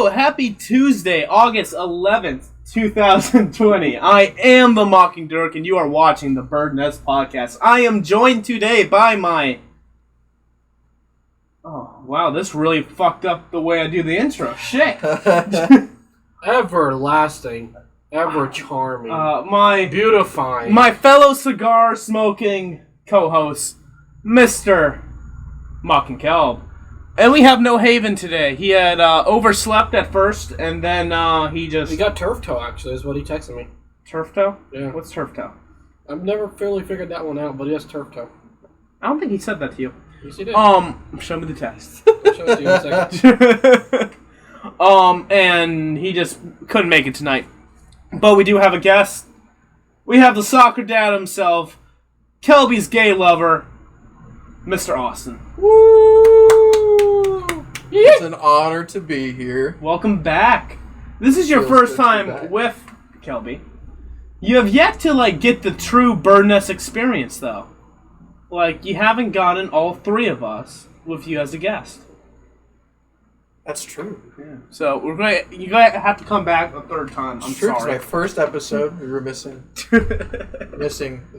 Hello, happy Tuesday, August 11th, 2020. I am the Mocking Dirk, and you are watching the Birdnest Podcast. I am joined today by my... Oh, wow, this really fucked up the way I do the intro. Shit. Everlasting, ever charming, beautifying. My fellow cigar-smoking co-host, Mr. Mocking Kelb. And we have no Haven today. He had overslept at first, and then he got turf toe, actually, is what he texted me. Turf toe? Yeah. What's turf toe? I've never fully figured that one out, but he has turf toe. I don't think he said that to you. Yes, he did. Show me the text. I'll show it to you in a second. And he just couldn't make it tonight. But we do have a guest. We have the soccer dad himself, Kelby's gay lover, Mr. Austin. Woo! It's an honor to be here. Welcome back. This is your first time with Kelby. You have yet to get the true Birdnest experience, though. You haven't gotten all three of us with you as a guest. That's true. Yeah. So you're gonna have to come back a third time. I'm sorry. It's my first episode. We were missing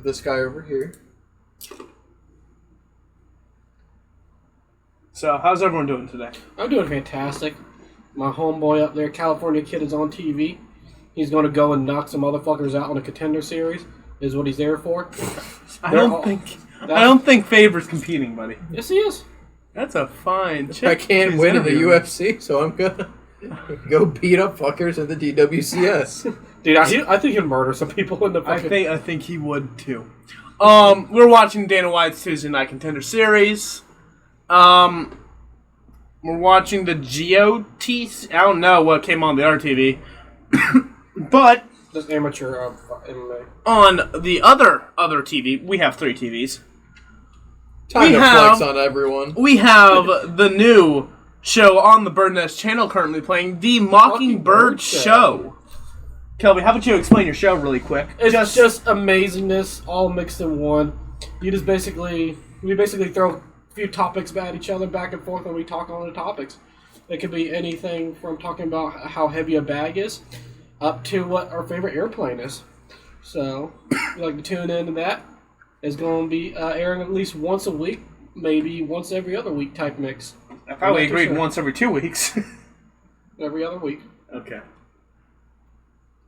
this guy over here. So, how's everyone doing today? I'm doing fantastic. My homeboy up there, California Kid, is on TV. He's going to go and knock some motherfuckers out on a Contender Series, is what he's there for. I don't think Favor's competing, buddy. Yes, he is. That's a fine chick. I can't win in the UFC, so I'm going to go beat up fuckers in the DWCS. Dude, I think he'd murder some people in the fucking... I think he would, too. We're watching Dana White's Tuesday Night Contender Series. We're watching the GOT. I don't know what came on the RTV. But... Just amateur MMA. On the other TV, we have three TVs. Time to flex on everyone. We have the new show on the Birdnest channel currently playing, The Mockingbird Show. Kelby, how about you explain your show really quick? It's just amazingness, all mixed in one. We basically throw a few topics at each other back and forth when we talk on the topics. It could be anything from talking about how heavy a bag is up to what our favorite airplane is. So, if you'd like to tune into that, it's going to be airing at least once a week, maybe once every other week type mix. I thought we agreed once every 2 weeks. Every other week. Okay.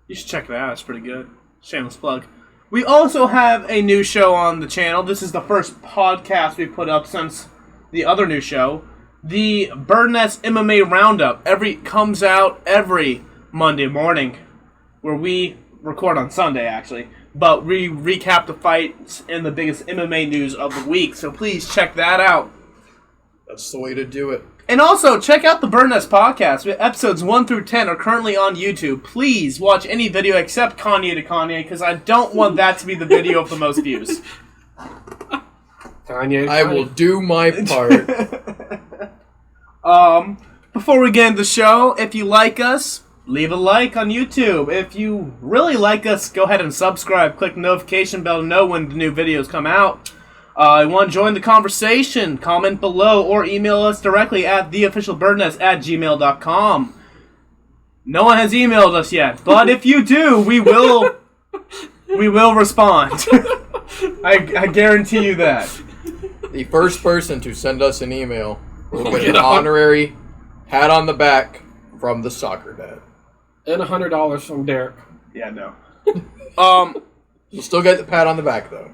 You should check it out. It's pretty good. Shameless plug. We also have a new show on the channel. This is the first podcast we put up since the other new show. The Birdnest MMA Roundup. Comes out every Monday morning, where we record on Sunday, actually. But we recap the fights and the biggest MMA news of the week. So please check that out. That's the way to do it. And also, check out the Birdnest Podcast. Episodes 1 through 10 are currently on YouTube. Please watch any video except Kanye to Kanye, because I don't want that to be the video of the most views. Kanye. I will do my part. Before we get into the show, if you like us, leave a like on YouTube. If you really like us, go ahead and subscribe. Click the notification bell to know when the new videos come out. You want to join the conversation, comment below, or email us directly at theofficialbirdnest@gmail.com. No one has emailed us yet, but if you do, we will respond. I guarantee you that. The first person to send us an email will get an honorary pat on the back from the soccer dad. And $100 from Derek. Yeah, no. You'll still get the pat on the back, though.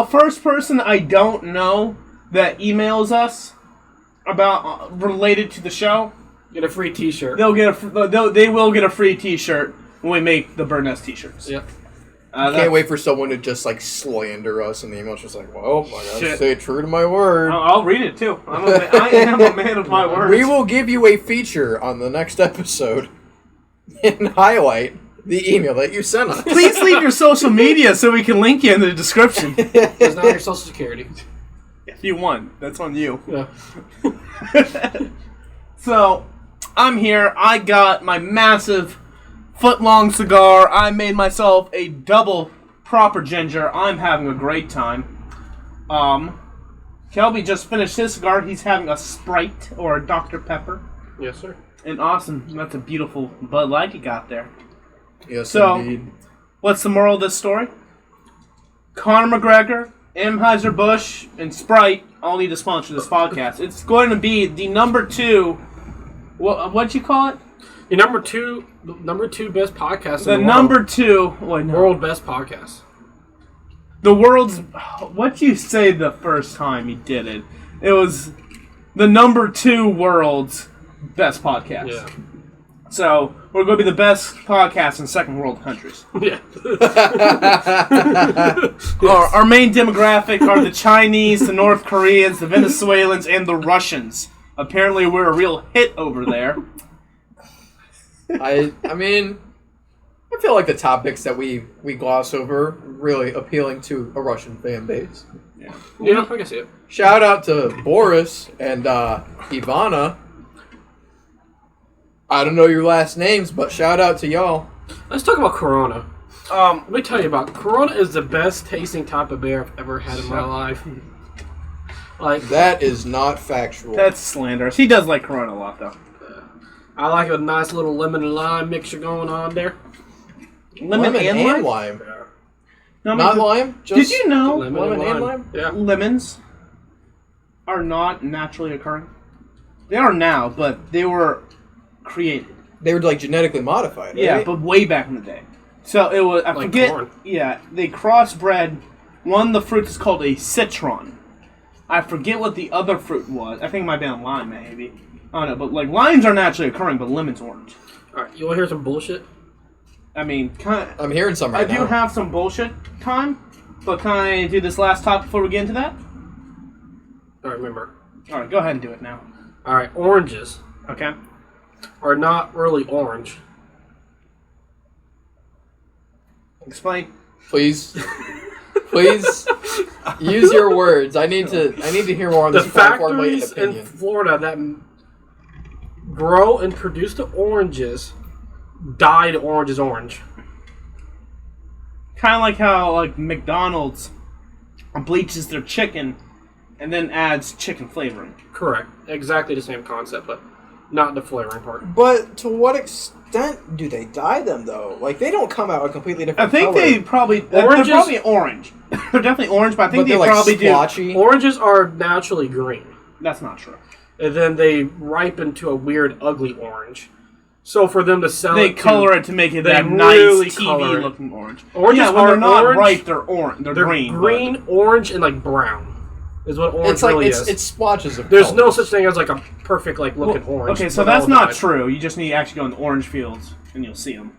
First person I don't know that emails us about related to the show, get a free T-shirt. They will get a free T-shirt when we make the Birdnest T-shirts. Yep. Can't wait for someone to just slander us in the email. It's just well, I gotta stay true to my word. I'll read it too. I am a man of my word. We will give you a feature on the next episode and highlight the email that you sent us. Please leave your social media so we can link you in the description. It's not your social security. If you want, that's on you. Yeah. So, I'm here. I got my massive foot-long cigar. I made myself a double proper ginger. I'm having a great time. Kelby just finished his cigar. He's having a Sprite or a Dr. Pepper. Yes, sir. And awesome. That's a beautiful Bud Light you got there. Yes, So, indeed. what's the moral of this story? Conor McGregor, Anheuser-Busch, and Sprite all need to sponsor this podcast. It's going to be the number 2... What'd you call it? Your number two best podcast The in the number world. 2... Wait, no. World best podcast. The world's... What'd you say the first time you did it? It was the number 2 world's best podcast. Yeah. So, we're going to be the best podcast in second world countries. Yeah. Our main demographic are the Chinese, the North Koreans, the Venezuelans, and the Russians. Apparently, we're a real hit over there. I mean, I feel like the topics that we gloss over really appealing to a Russian fan base. Yeah, I can see it. Shout out to Boris and Ivana. I don't know your last names, but shout out to y'all. Let's talk about Corona. Let me tell you about Corona is the best tasting type of beer I've ever had in my life. Like That is not factual. That's slanderous. He does like Corona a lot, though. I like a nice little lemon and lime mixture going on there. Lemon and lime. No, Not lime? Did you know lemon and lime? Yeah. lemons are not naturally occurring? They are now, but they were created. They were like genetically modified, right? Yeah, but way back in the day. So it was, I Like forget. corn. Yeah, they crossbred. One of the fruits is called a citron. I forget what the other fruit was. I think it might be a lime, maybe. I don't know, but like limes are naturally occurring, but lemons orange. Alright, you want to hear some bullshit? I mean, I'm hearing some right I do now. have some bullshit time, but can I do this last topic before we get into that? Alright, remember. Alright, go ahead and do it now. Alright, oranges Okay? are not really orange. Explain. Please. Please use your words. I need to hear more on The this before I formulate an factories in opinion. Florida that grow and produce the oranges dyed oranges orange. Kind of like how like McDonald's bleaches their chicken and then adds chicken flavoring. Correct. Exactly the same concept, but not the flavoring part. But to what extent do they dye them, though? Like, they don't come out a completely I different think color. they probably... Oranges- They're probably orange. They're definitely orange, but I think But they're they like probably splotchy. Oranges are naturally green, do... That's not true. and then they ripen to a weird, ugly orange. So for them to sell They it color it to make it they that really nice color it. TV-looking orange. Oranges yeah, when are they're not orange. ripe, they're orange. They're green. green, orange, and like brown is what orange It's like really it's is. it's splotches of There's colors. no such thing as like a perfect like But- looking orange. Okay, so but that's all not dyed. true. You just need to actually go in the orange fields, and you'll see them.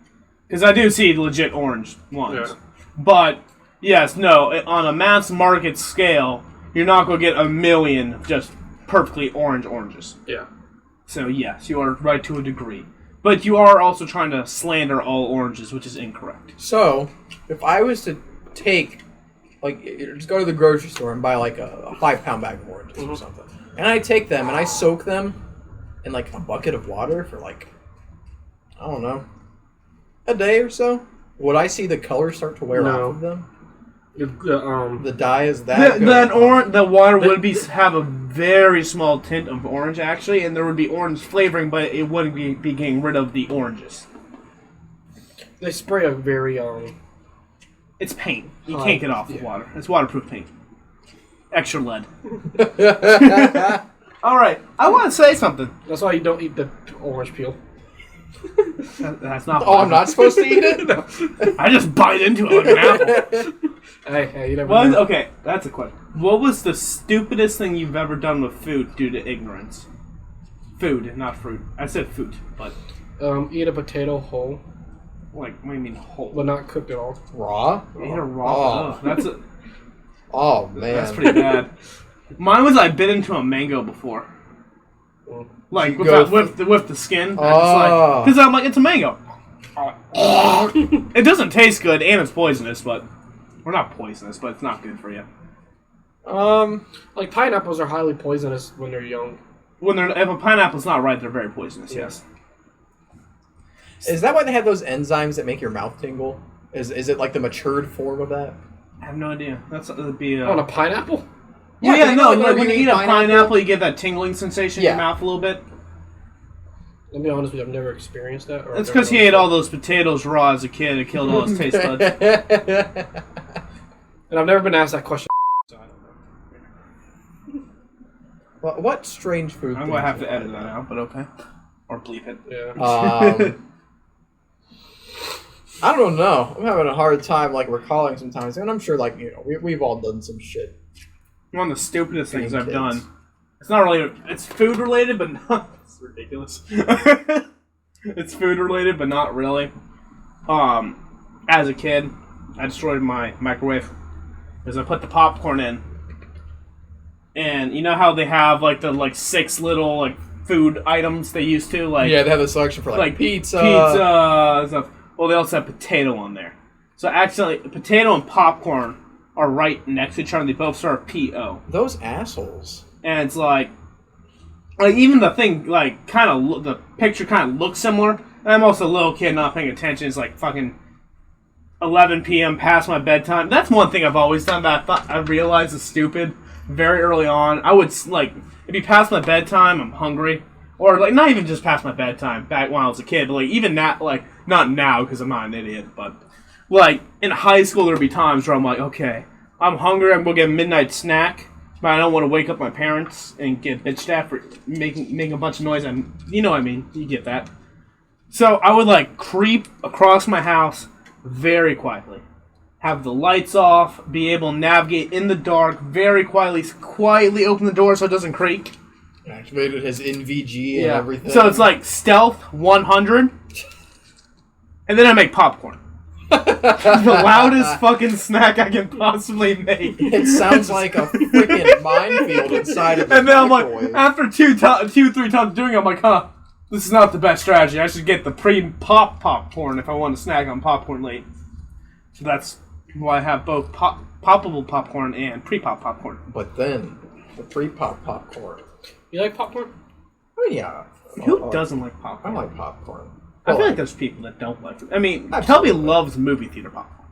Because I do see legit orange ones. Yeah. But, yes, no, on a mass market scale, you're not going to get a million just perfectly oranges. Yeah. So, yes, you are right to a degree. But you are also trying to slander all oranges, which is incorrect. So, if I was to take, like, just go to the grocery store and buy, like, a 5-pound bag of oranges or something, and I take them and I soak them in, like, a bucket of water for, like, I don't know, a day or so, would I see the color start to wear No. off of them? The The dye is that good. The water would have a very small tint of orange, actually, and there would be orange flavoring, but it wouldn't be getting rid of the oranges. they spray a very It's paint. You can't get off with water. It's waterproof paint. Extra lead. All right, I want to say something. That's why you don't eat the orange peel. That's not. Oh, I'm not supposed to eat it? I just bite into it like an apple. Hey, you never Well, know. okay, that's a question. What was the stupidest thing you've ever done with food due to ignorance? Food, not fruit. I said food, but Eat a potato whole, like, what do you mean whole? but not cooked at all. Raw? Eat a raw. Oh. Ugh, that's Oh, man. that's pretty bad. Mine was I bit into a mango before. Like You go with the skin, Oh. because I'm like it's a mango. It doesn't taste good and it's poisonous, but we're not poisonous, but it's not good for you. Like pineapples are highly poisonous when they're young. If a pineapple's not right, they're very poisonous. Yes. Is that why they have those enzymes that make your mouth tingle? Is it like the matured form of that? I have no idea. That'd be On a pineapple? Yeah, you no. know, Like when when you you eat eat a pineapple- pineapple, you get that tingling sensation in Yeah. your mouth a little bit. I'll be honest with you, I've never experienced that. It's because he ate all those potatoes raw as a kid. It killed all his taste buds. And I've never been asked that question, so I don't know. Well, what strange food? I'm going to have to edit that out, but okay. Or bleep it. Yeah. I don't know. I'm having a hard time, like, recalling sometimes. And I'm sure, like, we've all done some shit. One of the stupidest things I've done. It's not really... It's food related, but not... It's ridiculous. It's food related, but not really. As a kid, I destroyed my microwave because I put the popcorn in. And you know how they have, like, the, 6 little, food items they used to? Like, yeah, they have the selection for, pizza. Pizza, stuff. Well, they also have potato on there. So, actually, potato and popcorn are right next to each other. They both start with P-O. Those assholes. And it's like even the thing, the picture kind of looks similar. And I'm also a little kid not paying attention. It's like fucking 11 p.m. past my bedtime. That's one thing I've always done that I realized is stupid very early on. I would, it'd be past my bedtime, I'm hungry. Or, not even just past my bedtime, back when I was a kid. But, even that, not now because I'm not an idiot. But, in high school there'd be times where I'm like, okay, I'm hungry, I'm going to get a midnight snack. But I don't want to wake up my parents and get bitched at for making a bunch of noise. And you know what I mean. You get that. So I would, creep across my house very quietly. Have the lights off. Be able to navigate in the dark very quietly. Quietly open the door so it doesn't creak. Activated his NVG and everything. So it's stealth 100. And then I make popcorn. The loudest fucking snack I can possibly make. It sounds like a freaking minefield inside of the And then I'm microwave. after 3 times doing it, I'm like, this is not the best strategy. I should get the pre-pop popcorn if I want to snack on popcorn late. So that's why I have both poppable popcorn and pre-pop popcorn. But then, the pre-pop popcorn. You like popcorn? Oh, yeah. Who doesn't like popcorn? I like popcorn. I feel like there's people that don't like it. I mean, Absolutely. Kelby loves movie theater popcorn.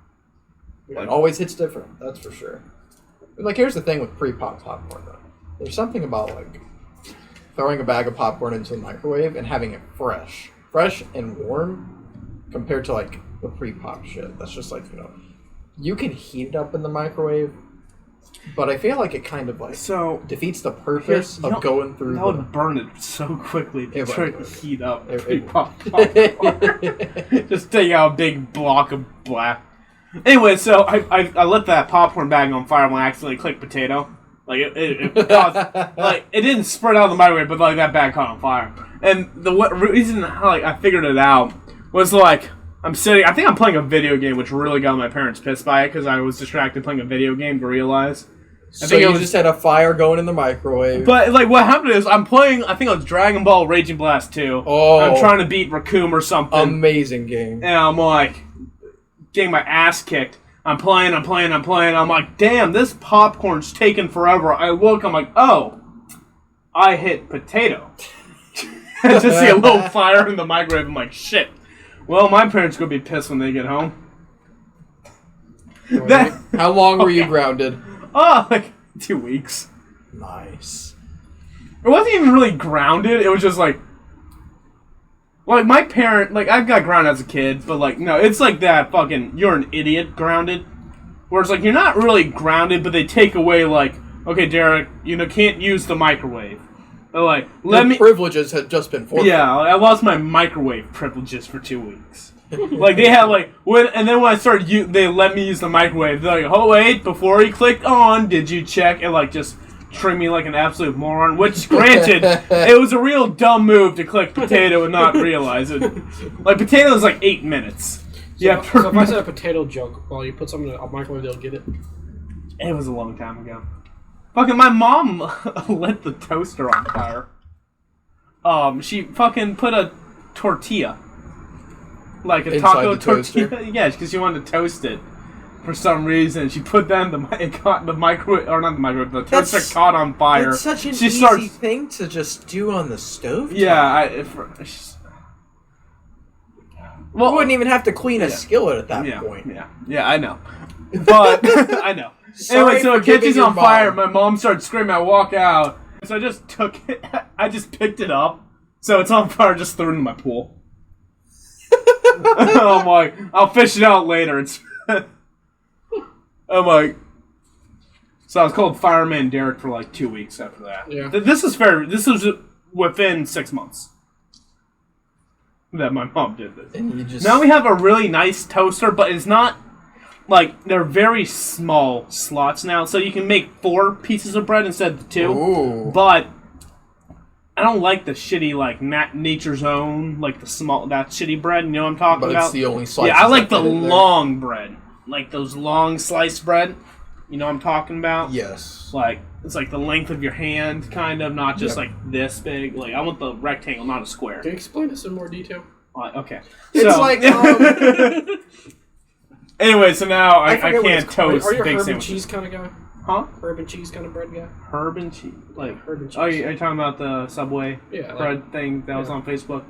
It always hits different, that's for sure. But, here's the thing with pre-pop popcorn, though. There's something about, throwing a bag of popcorn into the microwave and having it fresh. Fresh and warm compared to, the pre-pop shit. That's just, you can heat it up in the microwave, but I feel like it kind of, defeats the purpose of going through that would burn it so quickly to try to heat up pre-pop popcorn. Just take out a big block of black. Anyway, so I lit that popcorn bag on fire when I accidentally clicked potato. It caused, it didn't spread out of the microwave, but that bag caught on fire. And the reason I figured it out was I'm sitting. I think I'm playing a video game, which really got my parents pissed by it because I was distracted playing a video game to realize. So you just had a fire going in the microwave. But what happened is I'm playing. I think it was Dragon Ball Raging Blast 2. Oh, I'm trying to beat Raccoon or something. Amazing game. And I'm getting my ass kicked. I'm playing. I'm like, damn, this popcorn's taking forever. I look. I'm like, oh, I hit potato. I just see a little fire in the microwave. I'm like, shit. Well, my parents are going to be pissed when they get home. How long were you grounded? 2 weeks. Nice. It wasn't even really grounded. It was just my parent, I got grounded as a kid, but no, it's that fucking, you're an idiot grounded. Where it's you're not really grounded, but they take away okay, Derek, can't use the microwave. They're privileges had just been forfeited. Yeah, I lost my microwave privileges for 2 weeks. They had and then when I started, they let me use the microwave. They're like, oh wait, before you clicked on, did you check? And just treat me like an absolute moron. Which, granted, it was a real dumb move to click potato and not realize it. Potato is 8 minutes. So if I said a potato joke while you put something in a microwave, they'll get it. It was a long time ago. Fucking my mom lit the toaster on fire. She fucking put a tortilla. A inside taco the toaster? tortilla. Yeah, because she wanted to toast it. For some reason, she put that in the microwave, or not the microwave, the toaster caught on fire. It's such an easy thing to just do on the stove. Yeah, you wouldn't even have to clean a skillet at that point. Yeah, I know. But, I know. Anyway, so it catches on fire. My mom started screaming. I walk out. So I just took it. I just picked it up. So it's on fire, just threw it in my pool. I'm like, I'll fish it out later. It's I'm like, so I was called Fireman Derek for like 2 weeks after that. Yeah. This is fair. This was within 6 months that my mom did this. And you just... Now we have a really nice toaster, but it's not like they're very small slots now, so you can make 4 pieces of bread instead of 2. Ooh. But I don't like the shitty like Nature's Own, like the small that shitty bread. You know what I'm talking But about? it's the only slice. Yeah, I like the long bread, like those long sliced bread. You know what I'm talking about? Yes. Like it's like the length of your hand, kind of, not just like this big. Like I want the rectangle, not a square. Can you explain this in more detail? Okay. It's so, like. Anyway, so now I forget what can't it's called. toast Are you a big herb and sandwiches. cheese kind of guy? Huh? Herb and cheese kind of bread guy? Herb and cheese, like Herb and cheese. Oh, are you talking about the Subway Yeah, bread thing that was on Facebook?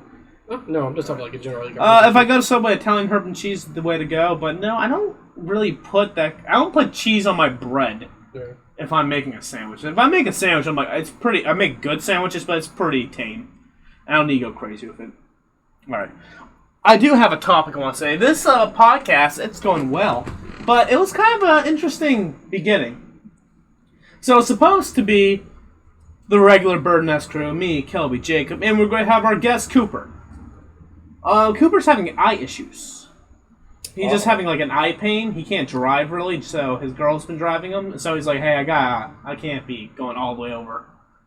Oh, no, I'm just talking like a general. If I go to Subway, Italian herb and cheese is the way to go. But no, I don't really put that. I don't put cheese on my bread Yeah. if I'm making a sandwich. If I make a sandwich, I'm like, it's pretty. I make good sandwiches, but it's pretty tame. I don't need to go crazy with it. All right. I do have a topic I want to say. This podcast, it's going well, but it was kind of an interesting beginning. So it's supposed to be the regular Birdnest crew, me, Kelby, Jacob, and we're going to have our guest, Cooper. Cooper's having eye issues. He's just having like an eye pain. He can't drive really, so his girl's been driving him. So he's like, hey, I can't be going all the way over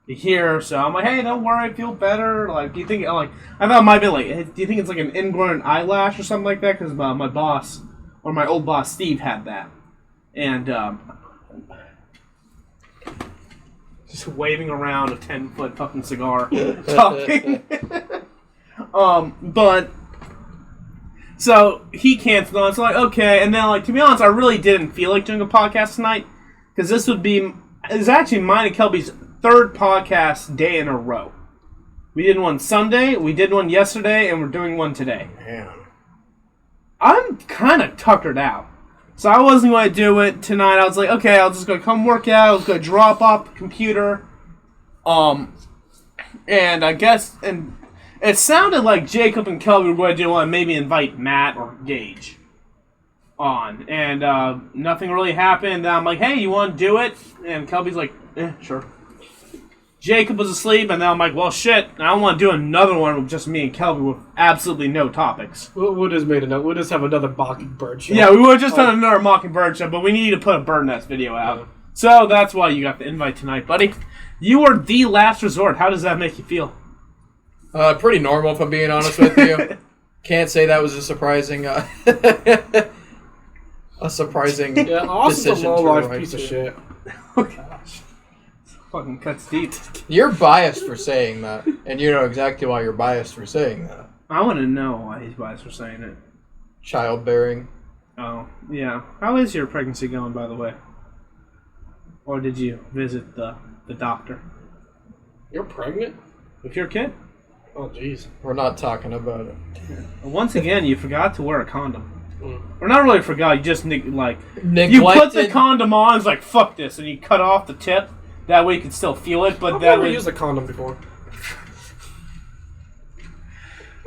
to here. So I'm like, hey, don't worry, I feel better. Like, do you think, like, I thought it might be like, hey, do you think it's like an ingrown eyelash or something like that? Because my boss, or my old boss, Steve, had that. And, just waving around a 10-foot fucking cigar, talking. But so he canceled on. So like, okay, and then like to be honest, I really didn't feel like doing a podcast tonight because this would be it's actually mine and Kelby's 3rd podcast day in a row. We did one Sunday, we did one yesterday, and we're doing one today. Man, I'm kind of tuckered out. So I wasn't going to do it tonight. I was like, okay, I'll just go come work out. I was going to drop off the computer. And I guess, and it sounded like Jacob and Kelby were going to do one, maybe invite Matt or Gage on. And nothing really happened. I'm like, hey, you want to do it? And Kelby's like, sure. Jacob was asleep, and then I'm like, well, shit, I don't want to do another one with just me and Kelby with absolutely no topics. We'll just made a note. We'll just have another Mockingbird show. Yeah, we would have just done another Mockingbird show, but we need to put a Birdnest video out. Yeah. So that's why you got the invite tonight, buddy. You are the last resort. How does that make you feel? pretty normal, if I'm being honest with you. Can't say that was a surprising, a surprising Yeah, Austin's a decision to low-life write piece to. of shit. Oh, gosh. Fucking cuts deep. You're biased for saying that, and you know exactly why you're biased for saying that. I want to know why he's biased for saying it. Childbearing. Oh, yeah. How is your pregnancy going, by the way? Or did you visit the doctor? You're pregnant? With your kid? Oh, jeez. We're not talking about it. Once again, you forgot to wear a condom. Mm. Or not really forgot, you just, like... Neglected. You put the condom on, it's like, fuck this, and you cut off the tip. That way you can still feel it, but I've that never way... used a condom before.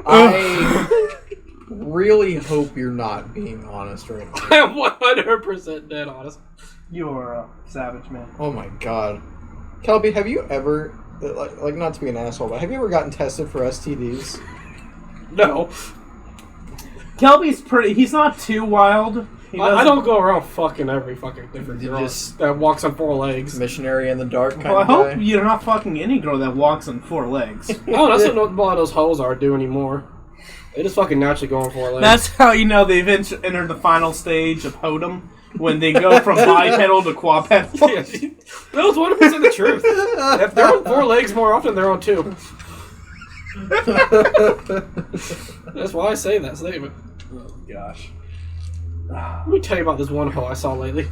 I really hope you're not being honest right now. I am 100% dead honest. You're a savage, man. Oh my god. Kelby, have you ever, like not to be an asshole, but have you ever gotten tested for STDs? No. Kelby's pretty... He's not too wild. I don't go around fucking every fucking different You girl just- that walks on 4 legs. Missionary in the dark kind Well, I of hope guy? you're not fucking any girl that walks on 4 legs. Oh, that's what a lot of those hoes are do anymore. They just fucking naturally go on 4 legs. That's how you know they've entered the final stage of Hodom, when they go from bipedal to quadpedal. Yeah, that was 100% the truth. If they're on 4 legs more often, they're on 2. That's why I say that statement. Oh, gosh. Let me tell you about this one hoe I saw lately.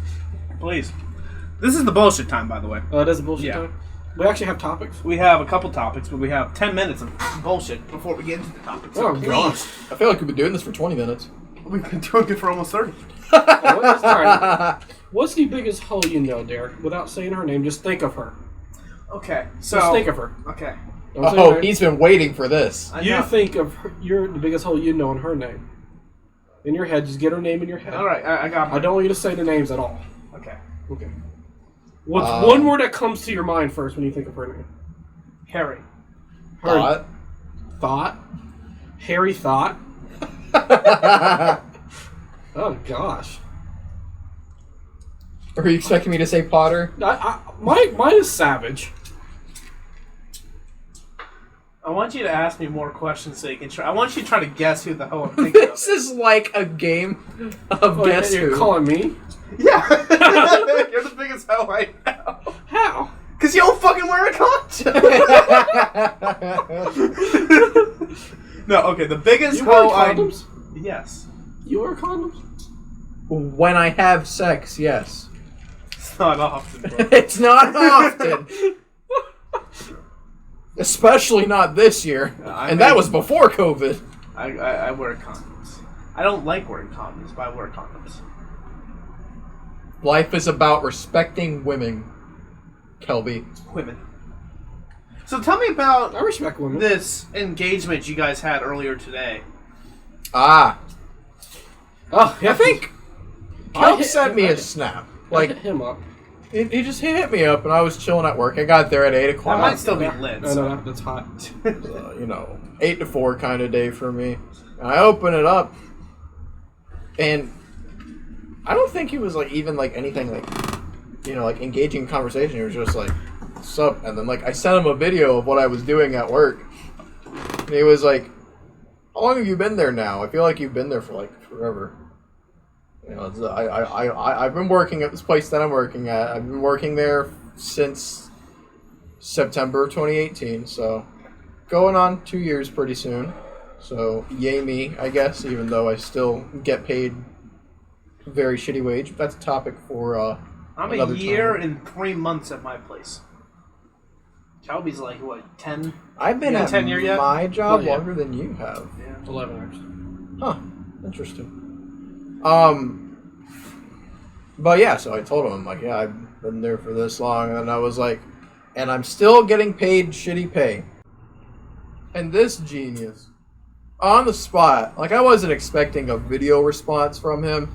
Please. This is the bullshit time, by the way. Oh, it is a bullshit Yeah. time? We actually have topics. We have a couple topics, but we have 10 minutes of bullshit before we get into the topics. So Oh, please. gosh. I feel like we've been doing this for 20 minutes. We've been doing it for almost 30. Alright. What's the biggest hoe you know, Derek? Without saying her name, just think of her. Okay, Just so... think of her. Okay. Don't say Oh, her name. he's been waiting for this. I You know. think of her, you're the biggest hole you know in her name. In your head, just get her name in your head. All right, I got I mine. don't want you to say the names at all. Okay. Okay. What's one word that comes to your mind first when you think of her name? Harry. Thought. Thought? Harry Thought? Oh, gosh. Are you expecting me to say Potter? Mine is Savage. I want you to ask me more questions so you can try. I want you to try to guess who the hell I'm thinking This is like a game of Guess You're Who. calling me? Yeah. You're the biggest hoe I know. How? Because you don't fucking wear a condom. No, okay, the biggest You wear hoe I... condoms? Yes. You wear condoms? When I have sex, yes. It's not often, bro. It's not often. Especially not this year. And that was before COVID. I wear condoms. I don't like wearing condoms, but I wear condoms. Life is about respecting women, Kelby. Women. So tell me about I respect women. this engagement you guys had earlier today. Ah. Oh, I think Kelp sent me a snap. Like Like, hit him up. he just hit me up, and I was chilling at work. I got there at 8 That o'clock. might still be lit. No, so- no, that's hot. 8 to 4 kind of day for me. And I open it up, and I don't think he was like even like anything like, like engaging in conversation. He was just like, "What's up?" And then like I sent him a video of what I was doing at work. And he was like, "How long have you been there now? I feel like you've been there for like forever." I've been working at this place that I'm working at. I've been working there since September of 2018, so going on 2 years pretty soon. So yay me, I guess, even though I still get paid a very shitty wage. But that's a topic for I'm another a year time. and 3 months at my place. Shelby's like, what, 10? I've been You got at tenure yet? my job Not yet. longer than you have. Yeah. 11 hours. Huh. Interesting. But yeah, so I told him, I'm like, yeah, I've been there for this long, and I was like, and I'm still getting paid shitty pay. And this genius, on the spot, like I wasn't expecting a video response from him,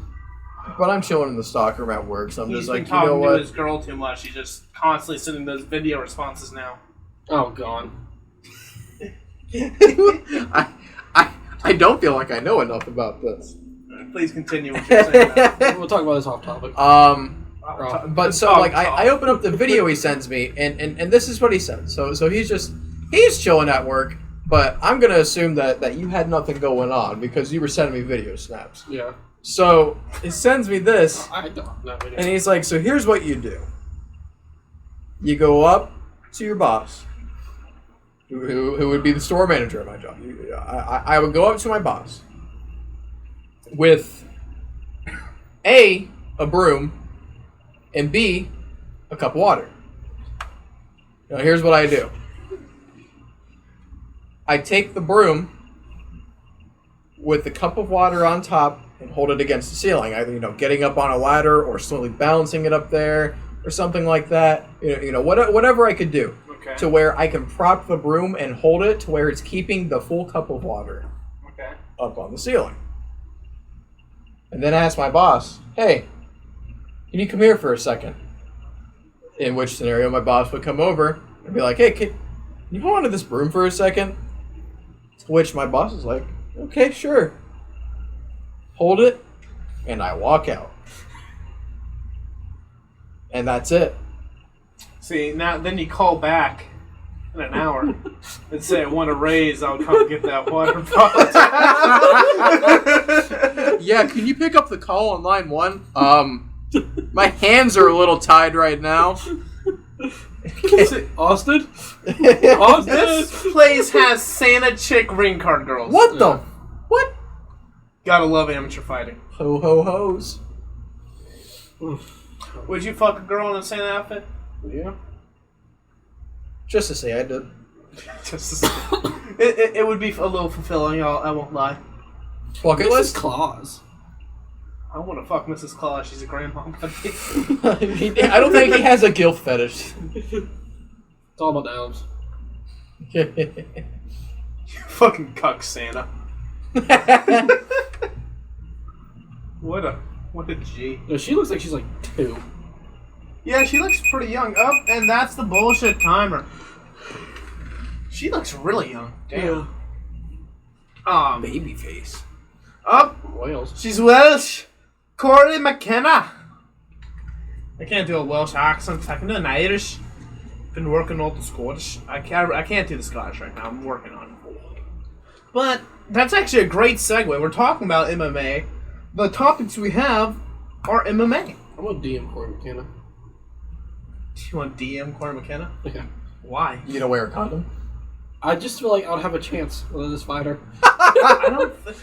but I'm chilling in the stockroom at work, so I'm He's just been like, you know talking to what? his girl too much. He's just constantly sending those video responses now. Oh, God. I don't feel like I know enough about this. Please continue what you're saying. now. We'll talk about this off topic. But so like I open up the video he sends me, and this is what he said. So he's chilling at work, but I'm gonna assume that you had nothing going on because you were sending me video snaps. Yeah. So he sends me this, I don't know. and he's like, so here's what you do. You go up to your boss, who would be the store manager at my job. I would go up to my boss with A, a broom, and B, a cup of water. Now here's what I do. I take the broom with the cup of water on top and hold it against the ceiling, either getting up on a ladder or slowly balancing it up there or something like that. Whatever I could do Okay. to where I can prop the broom and hold it to where it's keeping the full cup of water Okay. up on the ceiling. And then I ask my boss, "Hey, can you come here for a second?" In which scenario my boss would come over and be like, "Hey, can you hold on to this broom for a second?" To which my boss is like, "Okay, sure." Hold it, and I walk out. And that's it. See, now then you call back in an hour and say, I want a raise, I'll come get that water bottle. Yeah, can you pick up the call on line 1? My hands are a little tied right now. Austin? This place has Santa chick ring card girls. What the? What? Gotta love amateur fighting. Ho ho hos. Would you fuck a girl in a Santa outfit? Yeah. Just to say I did. Just to say. It would be a little fulfilling, I won't lie. Bucket Mrs. list? Claus. I want to fuck Mrs. Claus, she's a grandma. I don't think he has a guilt fetish. It's all about the elves. You fucking cuck Santa. What a G. No, she looks like she's like 2. Yeah, she looks pretty young. Oh, and that's the bullshit timer. She looks really young. Damn. Baby face. Up. Wales. She's Welsh. Corey McKenna. I can't do a Welsh accent. I can do an Irish. Been working on the Scottish. I can't do the Scottish right now. I'm working on it. But that's actually a great segue. We're talking about MMA. The topics we have are MMA. I'm gonna DM Corey McKenna. Do you want DM Corey McKenna? Yeah. Why? You gonna wear a condom? I just feel like I'd have a chance with this fighter. I don't think...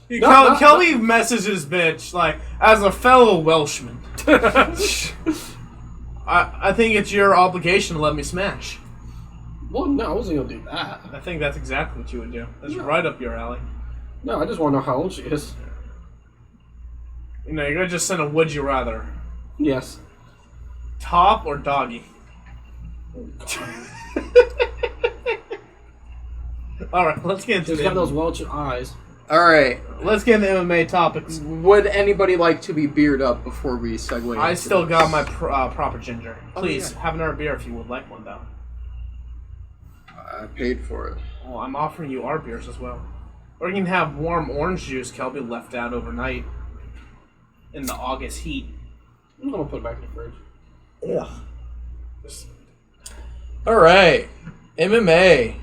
Kelby messages bitch, like, as a fellow Welshman. I think it's your obligation to let me smash. Well, no, I wasn't gonna do that. I think that's exactly what you would do. That's right up your alley. No, I just want to know how old she is. You know, you're gonna just send a would you rather. Yes. Top or doggy? Alright, let's get into She's got those Welsh eyes. All right. Let's get into MMA topics. Would anybody like to be beard up before we segue? I into still this? got my proper ginger. Please, yeah. have another beer if you would like one, though. I paid for it. Well, I'm offering you our beers as well. Or you can have warm orange juice Kelby left out overnight in the August heat. I'm gonna put it back in the fridge. Yeah. All right. MMA,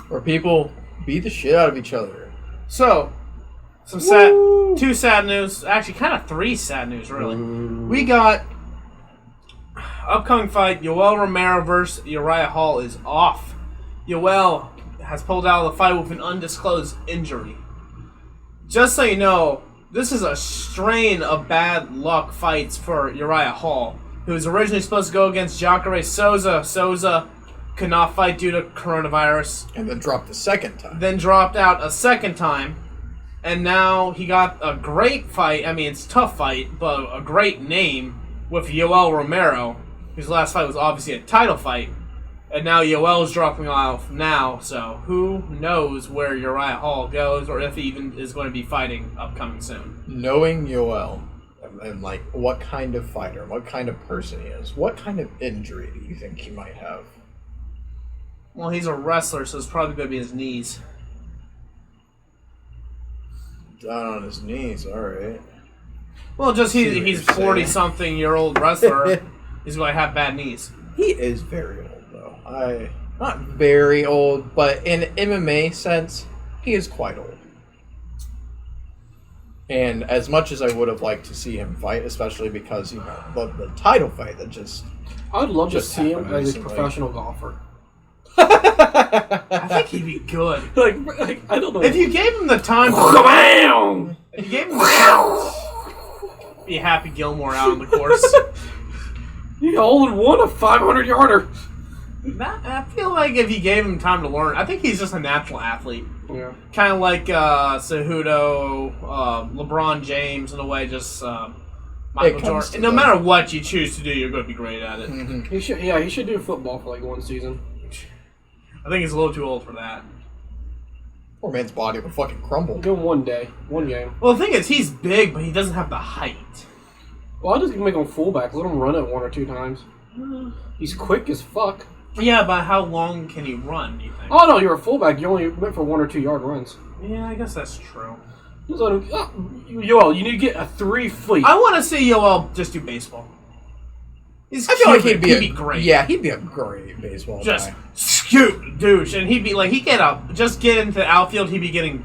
where people beat the shit out of each other. So, two sad news. Actually, kind of 3 sad news, really. We got upcoming fight, Yoel Romero versus Uriah Hall is off. Yoel has pulled out of the fight with an undisclosed injury. Just so you know, this is a strain of bad luck fights for Uriah Hall, who was originally supposed to go against Jacare Souza. Souza could not fight due to coronavirus. And then dropped the second time. Then dropped out a second time. And now he got a great fight. I mean, it's a tough fight, but a great name with Yoel Romero, whose last fight was obviously a title fight. And now Yoel's dropping off now, so who knows where Uriah Hall goes or if he even is going to be fighting upcoming soon. Knowing Yoel, and like what kind of fighter, what kind of person he is, what kind of injury do you think he might have? Well, he's a wrestler, so it's probably going to be his knees. Down on his knees, alright. Well, just See what he's you're 40-something-year-old wrestler. He's going to have bad knees. He is very old, though. Not very old, but in MMA sense, he is quite old. And as much as I would have liked to see him fight, especially because, you know, the title fight that just... I would love to Just see him happened as a recently. professional golfer. I think he'd be good. like I don't know. If you gave him the time Bam! if you gave him the time, be Happy Gilmore out on the course. He only won a 500-yarder. I feel like if you gave him time to learn, I think he's just a natural athlete. Yeah. Kind of like Cejudo, LeBron James, in a way, just Michael comes Jordan. No together. matter what you choose to do, you're going to be great at it. Mm-hmm. He should do football for like 1 season. I think he's a little too old for that. Poor man's body would fucking crumble. Give him 1 day, 1 game. Well, the thing is, he's big, but he doesn't have the height. Well, I just make him fullback. Let him run it 1 or 2 times. He's quick as fuck. Yeah, but how long can he run, do you think? Oh no, you're a fullback. You only meant for 1 or 2 yard runs. Yeah, I guess that's true. Just let him. Yoel, you need to get a 3 fleet. I want to see Yoel just do baseball. He's I feel like cute, he'd be great. Yeah, he'd be a great baseball Just guy. scoot, douche, and he'd be like, just get into the outfield, he'd be getting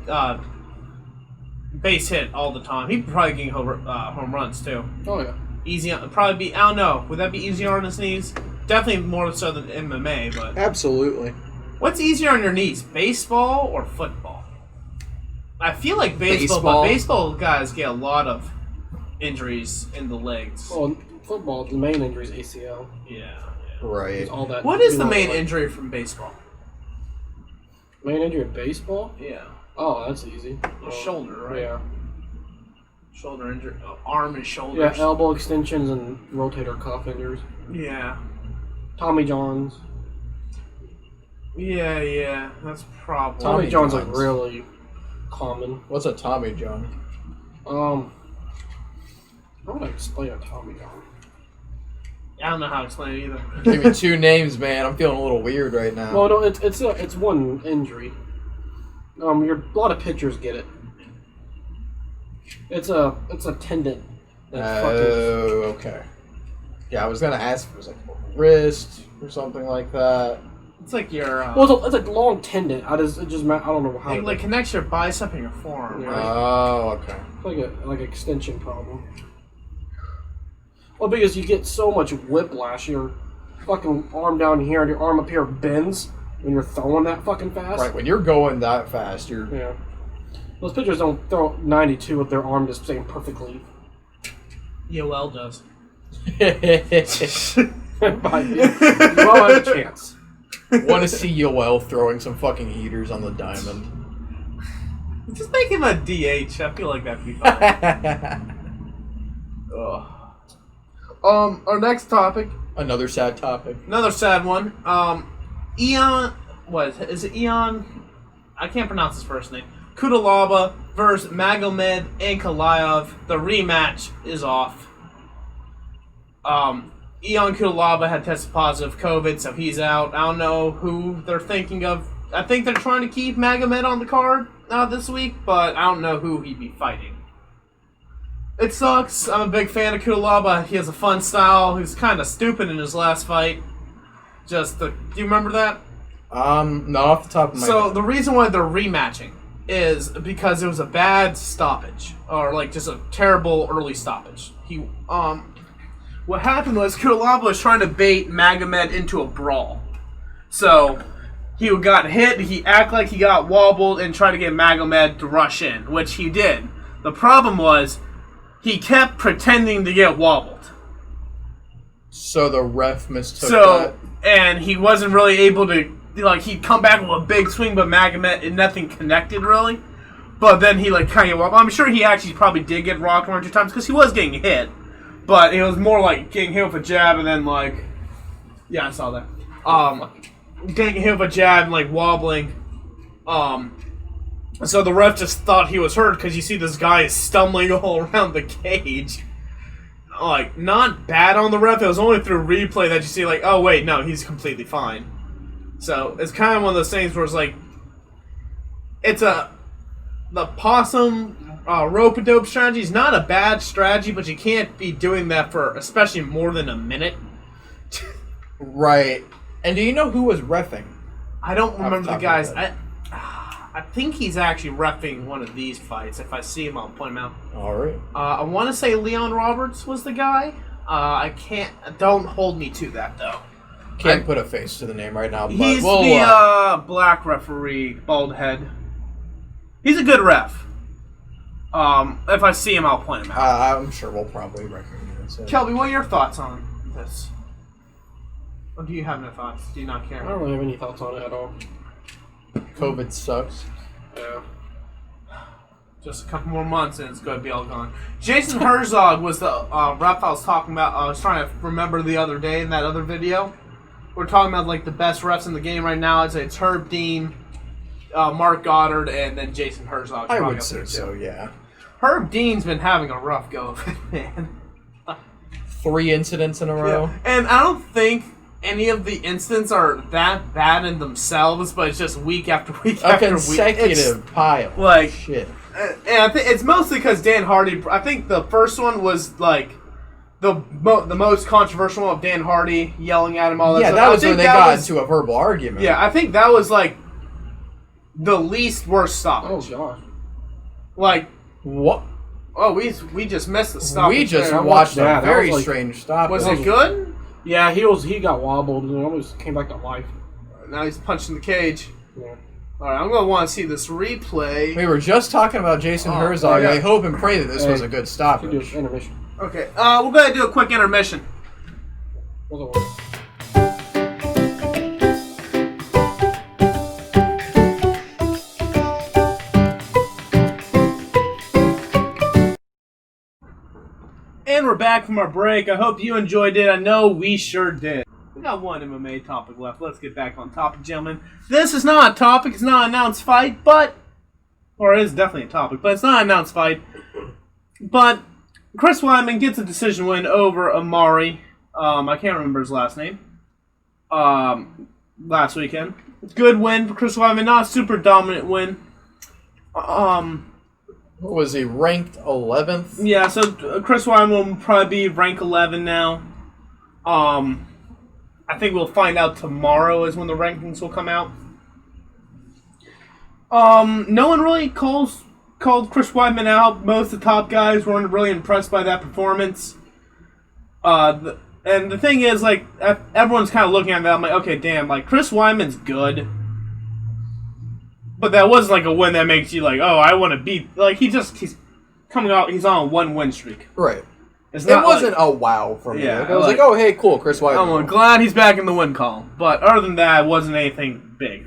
base hit all the time. He'd probably getting home runs too. Oh yeah. Easy, probably be. I don't know. Would that be easier on his knees? Definitely more so than MMA. But Absolutely. what's easier on your knees, baseball or football? I feel like baseball, Baseball. but baseball guys get a lot of injuries in the legs. Well, football, the main injury is ACL. Yeah. Right. It's all that. What is the you know, main like- injury from baseball? Main injury in baseball? Yeah. Oh, that's easy. Shoulder, right? Yeah. Shoulder injury, arm and Yeah, shoulders. elbow extensions and rotator cuff injuries. Yeah. Tommy Johns. Yeah, that's probably... Tommy John's like really common. What's a Tommy John? How would I explain a Tommy John? I don't know how to explain it either. Give me 2 names, man. I'm feeling a little weird right now. Well, no, it's one injury. A lot of pitchers get it. It's a tendon. Okay. Yeah, I was gonna ask if it was like a wrist or something like that. It's like your... Well, it's a long tendon. I don't know how. It like connects your bicep and your forearm, Yeah. right? Oh, okay. It's like an extension problem. Well, because you get so much whiplash, your fucking arm down here and your arm up here bends when you're throwing that fucking fast. Right, when you're going that fast, you're... Yeah. Those pitchers don't throw 92 with their arm just staying perfectly. EOL does. Well, I have a chance. Want to see Yoel throwing some fucking heaters on the diamond. Just make him a DH. I feel like that'd be fun. Ugh. Our next topic. Another sad topic. Another sad one. Eon... Is it Eon? I can't pronounce his first name. Kudalaba versus Magomed Ankalaev. The rematch is off. Eon Kudalaba had tested positive COVID, so he's out. I don't know who they're thinking of. I think they're trying to keep Magomed on the card this week, but I don't know who he'd be fighting. It sucks. I'm a big fan of Kudalaba. He has a fun style. He's kind of stupid in his last fight. Do you remember that? Not off the top of my head. So the reason why they're rematching is because it was a bad stoppage, or like just a terrible early stoppage. What happened was Kudalaba was trying to bait Magomed into a brawl. So he got hit, he acted like he got wobbled, and tried to get Magomed to rush in, which he did. The problem was he kept pretending to get wobbled. So the ref mistook that. And he wasn't really able to, like, he'd come back with a big swing, but Magomed, and nothing connected really. But then he, like, kind of wobbled. I'm sure he actually probably did get rocked 1 or 2 times, because he was getting hit. But it was more like getting hit with a jab and then, like, yeah, I saw that. Getting hit with a jab and, like, wobbling. So the ref just thought he was hurt, because you see this guy is stumbling all around the cage. Like, not bad on the ref. It was only through replay that you see, like, oh, wait, no, he's completely fine. So, it's kind of one of those things where it's like, the possum rope-a-dope strategy is not a bad strategy, but you can't be doing that for especially more than a minute. Right. And do you know who was reffing? I don't remember the guys. I think he's actually reffing one of these fights. If I see him, I'll point him out. All right. I want to say Leon Roberts was the guy. I can't. Don't hold me to that though. Can't put a face to the name right now. But He's the black referee, bald head. He's a good ref. If I see him, I'll point him out. I'm sure we'll probably recognize it. Kelby, what are your thoughts on this? Or do you have no thoughts? Do you not care? I don't really have any thoughts on it at all. COVID sucks. Yeah. Just a couple more months and it's going to be all gone. Jason Herzog was the ref I was talking about. I was trying to remember the other day in that other video. We're talking about like the best refs in the game right now. It's Herb Dean, Mark Goddard, and then Jason Herzog. I would say so, yeah. Herb Dean's been having a rough go of it, man. 3 incidents in a row. Yeah. And I don't think any of the incidents are that bad in themselves, but it's just week after week after week. A consecutive pile. Like, shit. And I think it's mostly because Dan Hardy. I think the first one was like the most controversial one of Dan Hardy yelling at him all that. Yeah, stuff. that was when they got into a verbal argument. Yeah, I think that was like the least worst stoppage. Oh god. Like what? Oh, we just missed the stoppage. We just there. watched a very like, strange stoppage. Was it good? Yeah, he got wobbled and almost came back to life. Now he's punching the cage. Yeah. All right, I'm gonna want to see this replay. We were just talking about Jason Herzog. yeah. I hope and pray that this was a good Do stoppage. intermission. Okay, we're gonna do a quick intermission. What's it? And we're back from our break. I hope you enjoyed it. I know we sure did. We got one MMA topic left. Let's get back on topic, gentlemen. This is not a topic. It's not an announced fight, but... Or it is definitely a topic, but it's not an announced fight. But Chris Weidman gets a decision win over Amari. I can't remember his last name. Last weekend. Good win for Chris Weidman. Not a super dominant win. What was he, ranked 11th? Yeah, so Chris Weidman will probably be rank 11 now. I think we'll find out tomorrow is when the rankings will come out. No one really called Chris Weidman out. Most of the top guys weren't really impressed by that performance. And the thing is, like, everyone's kind of looking at that. I'm like, okay, damn, like, Chris Weidman's good. But that wasn't like a win that makes you like, oh, I want to beat. Like, he's coming out, he's on a 1-win streak. Right. It wasn't a wow for me. Yeah, I was like, oh, hey, cool, Chris Weidman. I'm glad he's back in the win column. But other than that, it wasn't anything big.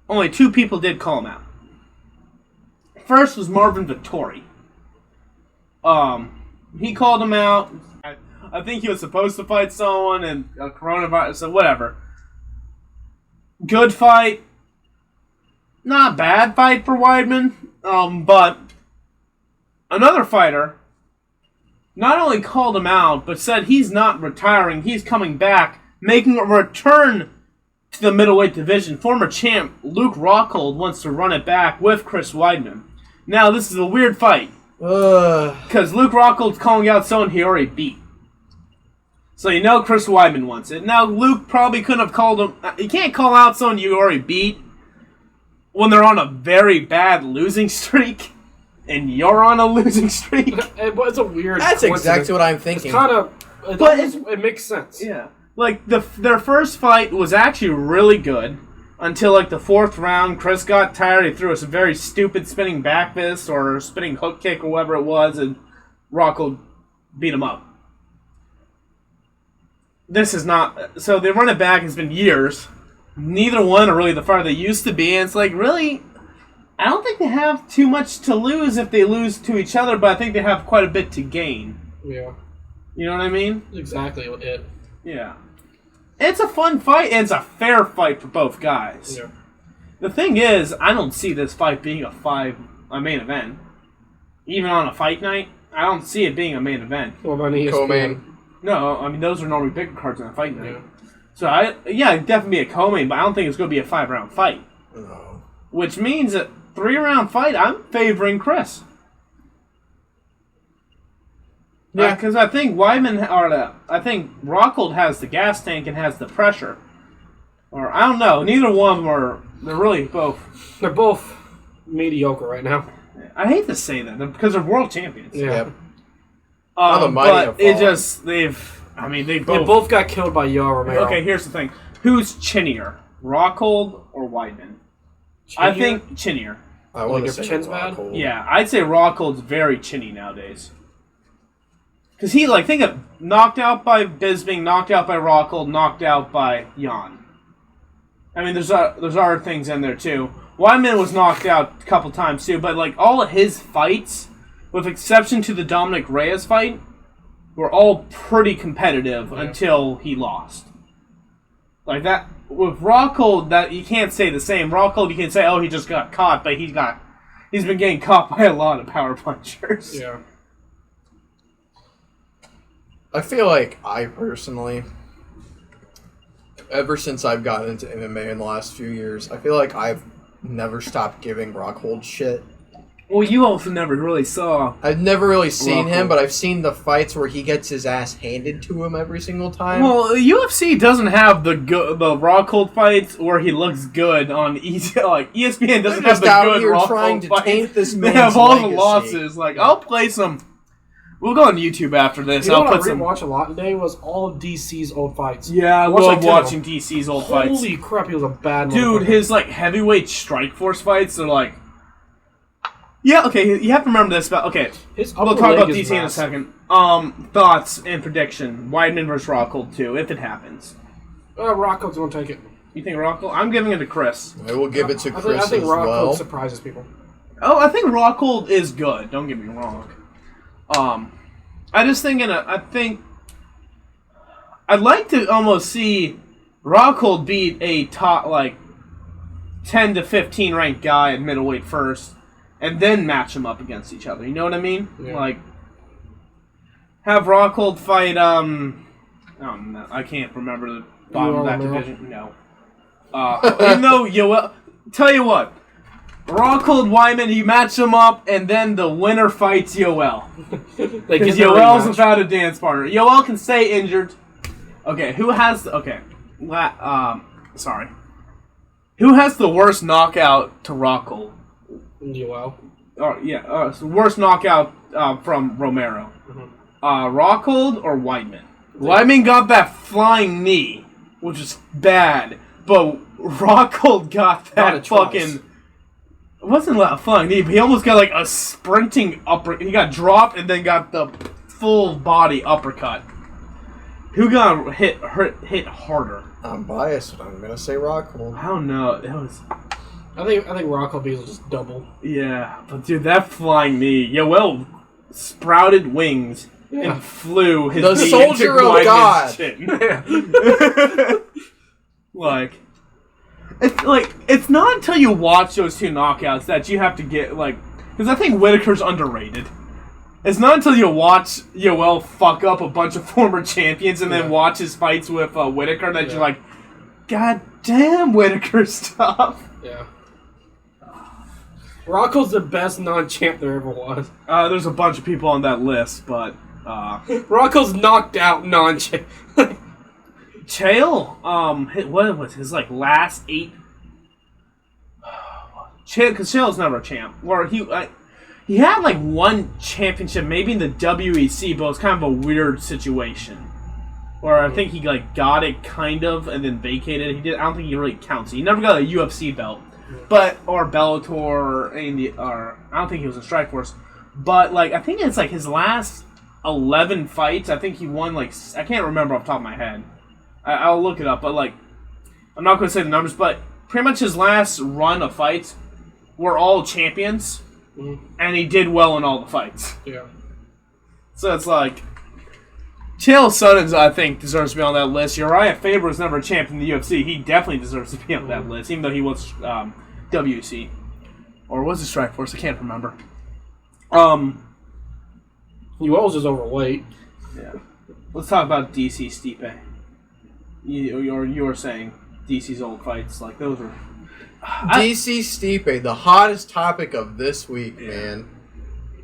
Only 2 people did call him out. First was Marvin Vettori. He called him out. I think he was supposed to fight someone and coronavirus, so whatever. Good fight. Not bad fight for Weidman. But another fighter not only called him out, but said he's not retiring, he's coming back, making a return to the middleweight division. Former champ Luke Rockhold wants to run it back with Chris Weidman. Now, this is a weird fight. Because Luke Rockhold's calling out someone he already beat. So you know Chris Weidman wants it. Now, Luke probably couldn't have called him... You can't call out someone you already beat when they're on a very bad losing streak. And you're on a losing streak. It's a weird... That's exactly what I'm thinking. It's kind of... It makes sense. Yeah. Like, their first fight was actually really good. Until, like, the 4th round, Chris got tired. He threw us a very stupid spinning back fist or spinning hook kick or whatever it was, and Rockhold beat him up. This is not... So they run it back. It's been years. Neither one are really the fighter they used to be. And it's like, really... I don't think they have too much to lose if they lose to each other, but I think they have quite a bit to gain. Yeah. You know what I mean? Exactly it. Yeah. It's a fun fight, and it's a fair fight for both guys. Yeah. The thing is, I don't see this fight being a main event. Even on a fight night, I don't see it being a main event. What about ESPN? Co-main. No, I mean, those are normally bigger cards on a fight night. Yeah. So, it'd definitely be a co-main, but I don't think it's going to be a 5-round fight. No. Which means that 3-round fight, I'm favoring Chris. Yeah, because I think I think Rockhold has the gas tank and has the pressure. Or, I don't know, neither one of them they're really both. They're both mediocre right now. I hate to say that, because they're world champions. Yeah. Yep. The mighty but have it fallen. just, they both got killed by Yo Romero. Okay, here's the thing. Who's chinnier, Rockhold or Weidman? I think chinnier. I want to if say chin's bad? Rockhold. Yeah, I'd say Rockhold's very chinny nowadays. Because he, think of knocked out by Bisping, knocked out by Rockhold, knocked out by Jan. I mean, there's other things in there, too. Weidman was knocked out a couple times, too, but, all of his fights, with exception to the Dominic Reyes fight, were all pretty competitive until he lost. Like, that, with Rockhold, that you can't say the same. Rockhold, you can say, oh, he just got caught, but he's been getting caught by a lot of power punchers. Yeah. I feel like I personally, ever since I've gotten into MMA in the last few years, I feel like I've never stopped giving Rockhold shit. Well, you also never really saw... I've never really seen Rockhold. him, but I've seen the fights where he gets his ass handed to him every single time. Well, UFC doesn't have the Rockhold fights where he looks good on ESPN doesn't have the good Rockhold trying to fights. taint this They man's have all the legacy. losses. I'll play some... We'll go on YouTube after this. You know I'll what put I rewatched a lot today was all of DC's old fights. Yeah, I Watched love 10 of watching them. DC's old fights. Holy crap, he was a bad Dude, motherfucker. his heavyweight Strikeforce fights are yeah, okay, you have to remember this about we'll talk about DC in a second. Thoughts and prediction. Weidman versus Rockhold 2, if it happens. Rockhold's gonna take it. You think Rockhold? I'm giving it to Chris. I will give it to Chris I think as Rockhold well. surprises people. Oh, I think Rockhold is good. Don't get me wrong. I just think I'd like to almost see Rockhold beat a top, 10 to 15 ranked guy at middleweight first, and then match them up against each other. You know what I mean? Yeah. Have Rockhold fight, I can't remember the bottom of that division. No. Even though Yoel... Tell you what. Rockhold, Wyman, you match them up, and then the winner fights Yoel. Because Yoel's without a dance partner. Yoel can stay injured. Okay, who has... Okay. Sorry. Who has the worst knockout to Rockhold? Yoel. Worst knockout from Romero. Mm-hmm. Rockhold or Weidman? Weidman got that flying knee, which is bad, but Rockhold got that fucking... It wasn't a flying knee, but he almost got a sprinting upper... He got dropped and then got the full body uppercut. Who got hit harder? I'm biased, but I'm gonna say Rockhold. I don't know. It was... I think Rockhold beat just double. Yeah, but dude, that flying knee... Yoel sprouted wings and flew his knee soldier into of God. chin. It's not until you watch those two knockouts that you have to get, because I think Whitaker's underrated. It's not until you watch Yoel fuck up a bunch of former champions and then watch his fights with Whitaker that you're like, God damn, Whitaker, stop. Yeah. Rockhold's the best non-champ there ever was. There's a bunch of people on that list, but... Rockhold's knocked out non-champ. Chael, what was his last 8? Because Chael's never a champ. Or he had one championship, maybe in the WEC, but it was kind of a weird situation. Where I think he got it kind of and then vacated it. I don't think he really counts. He never got a UFC belt, or Bellator, or I don't think he was in Strikeforce. But I think it's his last 11 fights. I think he won I can't remember off the top of my head. I'll look it up, but I'm not going to say the numbers, but pretty much his last run of fights were all champions, and he did well in all the fights. Yeah. So it's Chael Sonnen, I think, deserves to be on that list. Uriah Faber was never a champ in the UFC. He definitely deserves to be on that list, even though he was WC. Or was it Strikeforce? I can't remember. Yoel's just overweight. Yeah. Let's talk about DC Stipe. You were saying DC's old fights, those are... DC Stipe, the hottest topic of this week, man.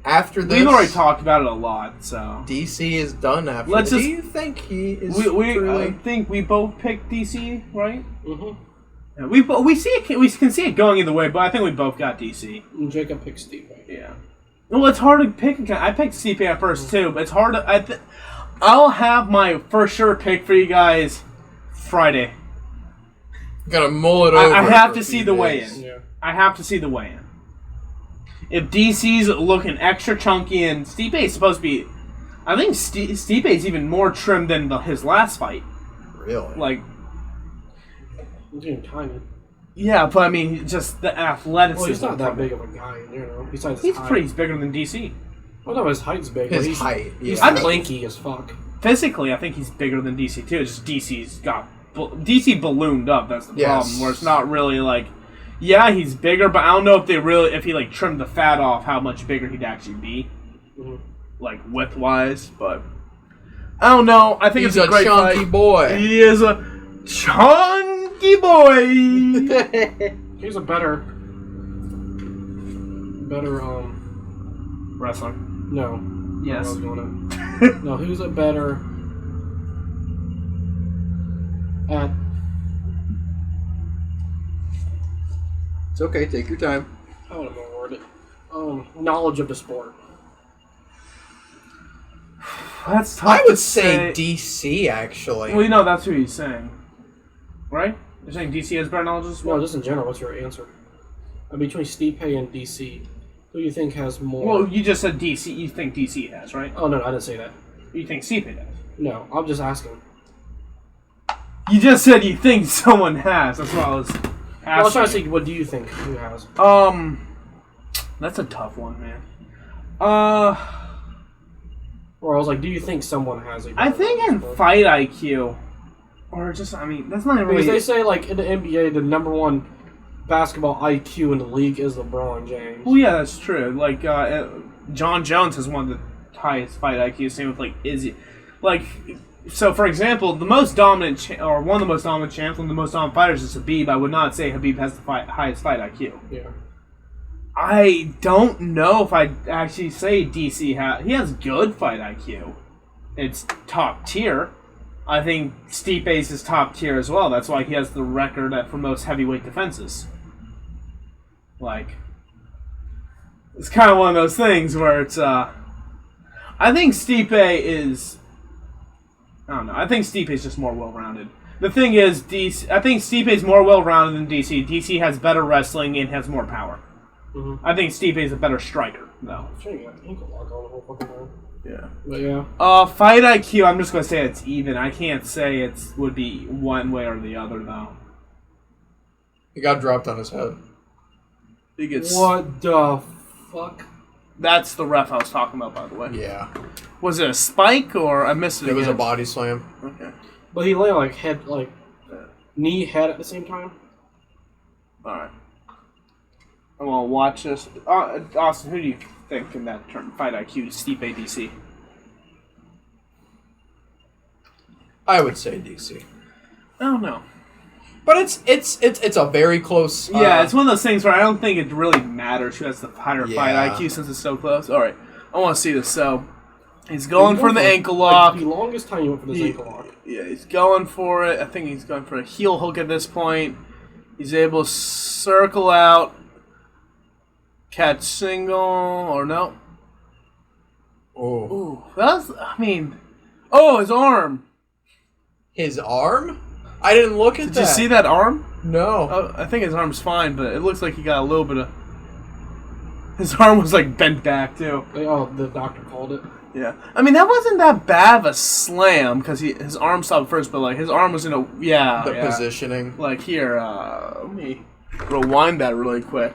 After this... We've already talked about it a lot, so... DC is done after this. Do you think he is I think we both picked DC, right? Mm-hmm. Yeah, we can see it going either way, but I think we both got DC. And Jacob picked Stipe. Yeah. Well, it's hard to pick. I picked Stipe at first, too, but it's hard to... I'll have my for sure pick for you guys Friday. Gotta mull it over. I have to see the weigh-in. Yeah. I have to see the weigh-in. If DC's looking extra chunky and Stipe is supposed to be... I think Stipe is even more trim than his last fight. Really? He's even tiny. Yeah, but I mean, just the athleticism. Well, he's not that big of a guy, besides his height. He's bigger than DC. Well, no, his height's big. His height. He's Yeah. lanky as fuck. Physically, I think he's bigger than DC, too. It's just DC ballooned up, that's the problem. Where it's not really yeah, he's bigger, but I don't know if he trimmed the fat off, how much bigger he'd actually be. Mm-hmm. Width-wise, but... I don't know. I think he's it's a great chunky fight. boy. He is a chunky boy! He's a better wrestler. No. Yes. No, who's a better at... It's okay, take your time. I don't know how to word it. Knowledge of the sport. That's tough. I would say DC, actually. Well, that's who he's saying. Right? You're saying DC has better knowledge of the sport? No, just in general, what's your answer? Between Stipe and DC, who do you think has more... Well, you just said DC. You think DC has, right? Oh, no, I didn't say that. You think Stipe does? No, I'm just asking. You just said you think someone has. That's what I was asking. Well, I was trying to say, what do you think who has? That's a tough one, man. Or I was like, do you think someone has a... I think in fight IQ, or just, I mean, that's not really... Because they say, like, in the NBA, the number one basketball IQ in the league is LeBron James. Well, yeah, that's true. Like, John Jones has one of the highest fight IQ, same with, like, Izzy. Like, so, for example, the most dominant, or one of the most dominant champs, one of the most dominant fighters is Khabib. I would not say Khabib has the highest fight IQ. Yeah. I don't know if I'd actually say DC has... He has good fight IQ. It's top tier. I think Stipe's is top tier as well. That's why he has the record for most heavyweight defenses. Like, it's kind of one of those things where it's, I think Stipe is... I don't know. I think Stipe is just more well-rounded. The thing is, I think Stipe is more well-rounded than DC. DC has better wrestling and has more power. Mm-hmm. I think Stipe is a better striker, though. I'm sure you got ankle lock on the whole fucking time. Yeah. But yeah. Fight IQ, I'm just going to say it's even. I can't say it would be one way or the other, though. He got dropped on his head. He gets... What the fuck? That's the ref I was talking about, by the way. Yeah. Was it a spike, or I missed it It was a again? body slam. Okay. But he lay like head, like knee, head at the same time. Alright. I want to watch this. Austin, who do you think in that term? Fight IQ, Stipe, DC? I would say DC. I don't know. But it's a very close... Yeah, it's one of those things where I don't think it really matters who has the higher fight Yeah. IQ since it's so close. Alright, I want to see this. So, he's going for the ankle lock. Like, the longest time he went for this ankle lock. Yeah, he's going for it. I think he's going for a heel hook at this point. He's able to circle out, catch single, or no. Oh. Ooh, that's, I mean, oh, his arm. His arm? I didn't look at that. Did you see that arm? No. Oh, I think his arm's fine, but it looks like he got a little bit of... His arm was, like, bent back, too. Oh, the doctor called it. Yeah. I mean, that wasn't that bad of a slam, because his arm stopped first, but, like, his arm was in a... Yeah, The positioning. Like, here, let me rewind that really quick.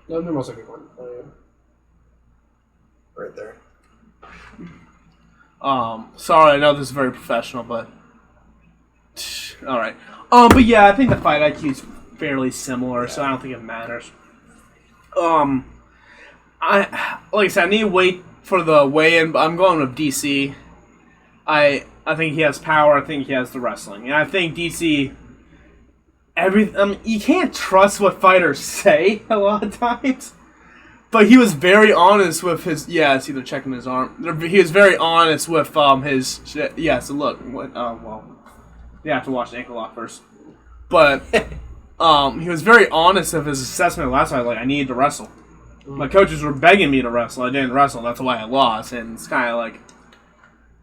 No, there was like a one. Right there. Sorry, I know this is very professional, but... Alright. But yeah, I think the fight IQ is fairly similar, so I don't think it matters. Like I said, I need to wait for the weigh-in, but I'm going with DC. I think he has power, I think he has the wrestling. And I think DC... you can't trust what fighters say a lot of times. But he was very honest with his... Yeah, it's either checking his arm. He was very honest with his... Yeah, so look. Well... You have to watch the ankle lock first. But he was very honest of his assessment last time. Like, I needed to wrestle. My coaches were begging me to wrestle. I didn't wrestle. That's why I lost. And it's kind of like...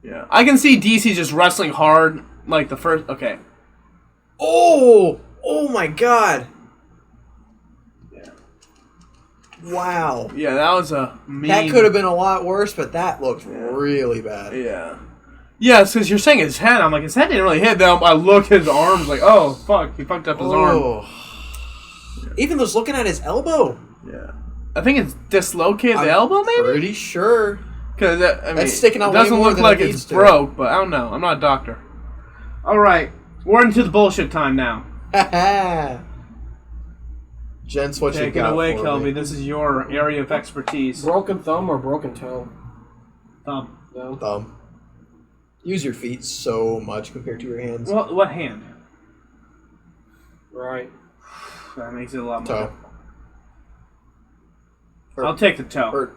Yeah. I can see DC just wrestling hard, like the first... Okay. Oh! Oh my god! Yeah. Wow. Yeah, that was a mean... That could have been a lot worse, but that looked really bad. Yeah. Yeah, because you're saying his head. I'm like, his head didn't really hit. Then I look at his arms, like, oh, fuck, he fucked up his arm. Even just looking at his elbow. Yeah. I think it's dislocated the elbow, maybe? Pretty sure. Because, I mean, That's sticking out it doesn't way more look than like it it's needs to. broke, but I don't know. I'm not a doctor. All right. We're into the bullshit time now. Gents, what you Take it got away, for Kelby. me? This is your area of expertise. Broken thumb or broken toe? Thumb. No. Thumb. Use your feet so much compared to your hands. What hand? Right. That makes it a lot Toe. more. I'll take the toe. Or,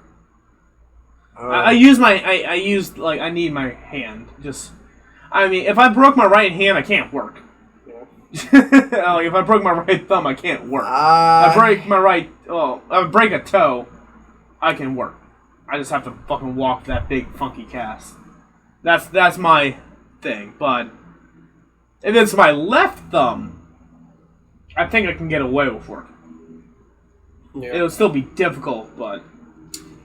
I use I need my hand. Just, I mean, if I broke my right hand, I can't work. Like, if I broke my right thumb, I can't work. I break a toe, I can work. I just have to fucking walk that big funky cast. That's my thing. But if it's my left thumb, I think I can get away with work. Yeah. It'll still be difficult, but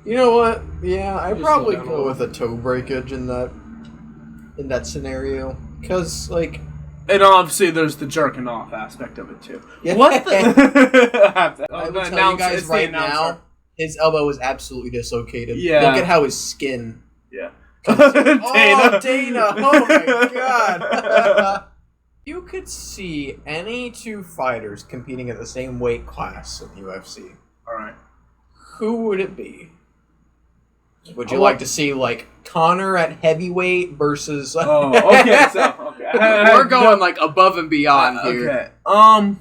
you know what? Yeah, I'd Just probably slow down a go little. with a toe breakage in that scenario. Because, like... And obviously there's the jerking off aspect of it, too. Yeah. What the... I will tell you guys right now, his elbow was absolutely dislocated. Yeah. Look at how his skin... Yeah. Dana. Oh, Dana! Oh my god! You could see any two fighters competing at the same weight class in the UFC. All right. Who would it be? Would you like to see like Connor at heavyweight versus? Oh, okay. So we're going like above and beyond here. Okay.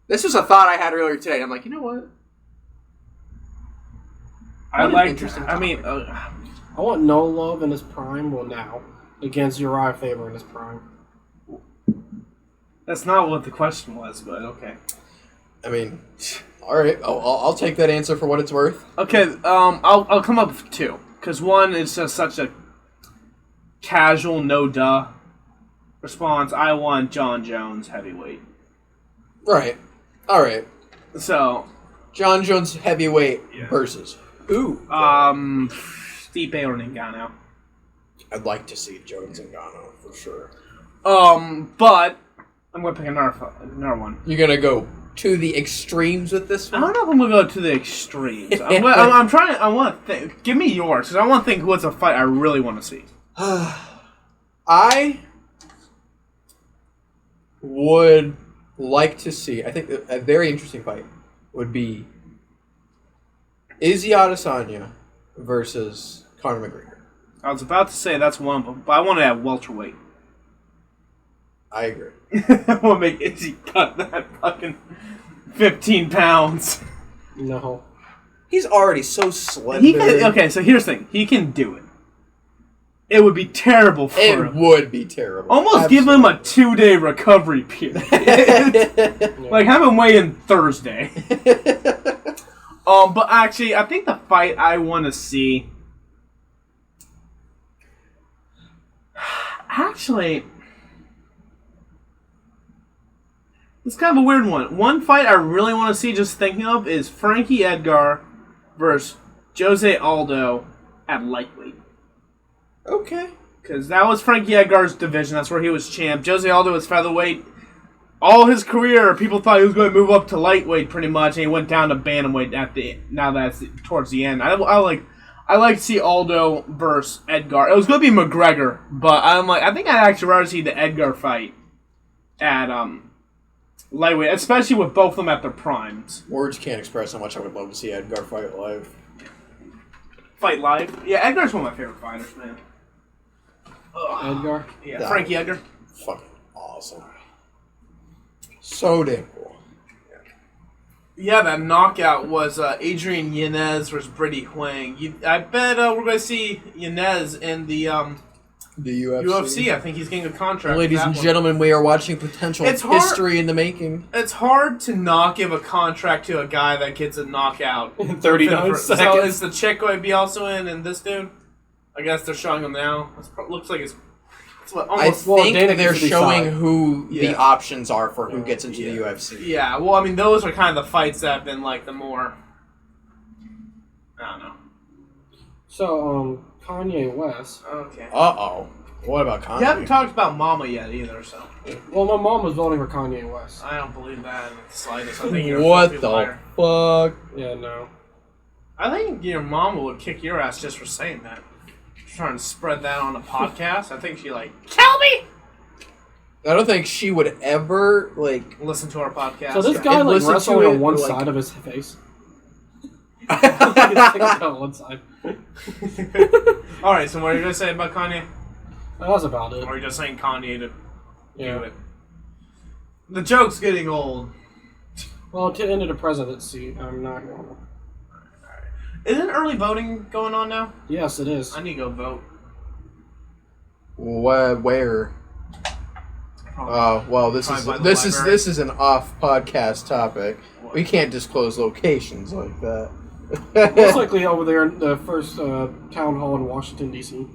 This was a thought I had earlier today. I'm like, you know what? I want No Love in his prime. Well, now against Uriah Faber in his prime. That's not what the question was, but okay. I mean, all right. I'll take that answer for what it's worth. Okay. I'll come up with two because one is just such a casual, no duh response. I want John Jones heavyweight. Right. All right. So, John Jones heavyweight versus who? Stipe or Ngannou. I'd like to see Jones and Ngannou for sure. But I'm gonna pick another one. You're gonna go to the extremes with this one? I don't know if I'm gonna go to the extremes. I'm trying. I want to think. Give me yours, because I want to think what's a fight I really want to see. I would like to see. I think a very interesting fight would be Izzy Adesanya versus Conor McGregor. I was about to say that's one of them, but I want to have welterweight. I agree. I want to make Izzy cut that fucking 15 pounds. No. He's already so slender. Okay, so here's the thing. He can do it. It would be terrible for him. It would be terrible. Almost give him a 2-day recovery period. Like, have him weigh in Thursday. But actually, I think the fight I want to see... Actually... It's kind of a weird one. One fight I really want to see, just thinking of, is Frankie Edgar versus Jose Aldo at lightweight. Okay. Because that was Frankie Edgar's division. That's where he was champ. Jose Aldo was featherweight. All his career, people thought he was going to move up to lightweight pretty much, and he went down to bantamweight now that's towards the end. I like to see Aldo versus Edgar. It was going to be McGregor, but I think I'd actually rather see the Edgar fight at lightweight, especially with both of them at their primes. Words can't express how much I would love to see Edgar fight live. Fight live? Yeah, Edgar's one of my favorite fighters, man. Ugh. Edgar? Yeah, Frankie Edgar. Fucking awesome. So damn cool. Yeah, that knockout was Adrian Yanez versus Brady Huang. I bet we're going to see Yanez in the UFC. I think he's getting a contract. Ladies and gentlemen, we are watching potential history in the making. It's hard to not give a contract to a guy that gets a knockout in 39 seconds. So is the chick going to be also in, and this dude? I guess they're showing him now. Looks like it's almost. I think they're showing who the options are for who gets into the UFC. Yeah, well, I mean, those are kind of the fights that have been like the more. I don't know. So, Kanye West. Okay. Uh-oh. What about Kanye? You haven't talked about Mama yet either, so. Well, my mom was voting for Kanye West. I don't believe that in the slightest. I think you're what a the liar. fuck? Yeah, no. I think your mama would kick your ass just for saying that. Trying to spread that on a podcast. I think she kill me! I don't think she would ever, listen to our podcast. So this guy, wrestling on one side of his face. On one side. Alright, so what are you going to say about Kanye? That was about it. Or are you just saying Kanye to do it? The joke's getting old. Well, to end of the presidency, I'm not going to. Isn't early voting going on now? Yes, it is. I need to go vote. Where? Oh, well, this is an off podcast topic. What? We can't disclose locations like that. Most likely over there in the first town hall in Washington, D.C.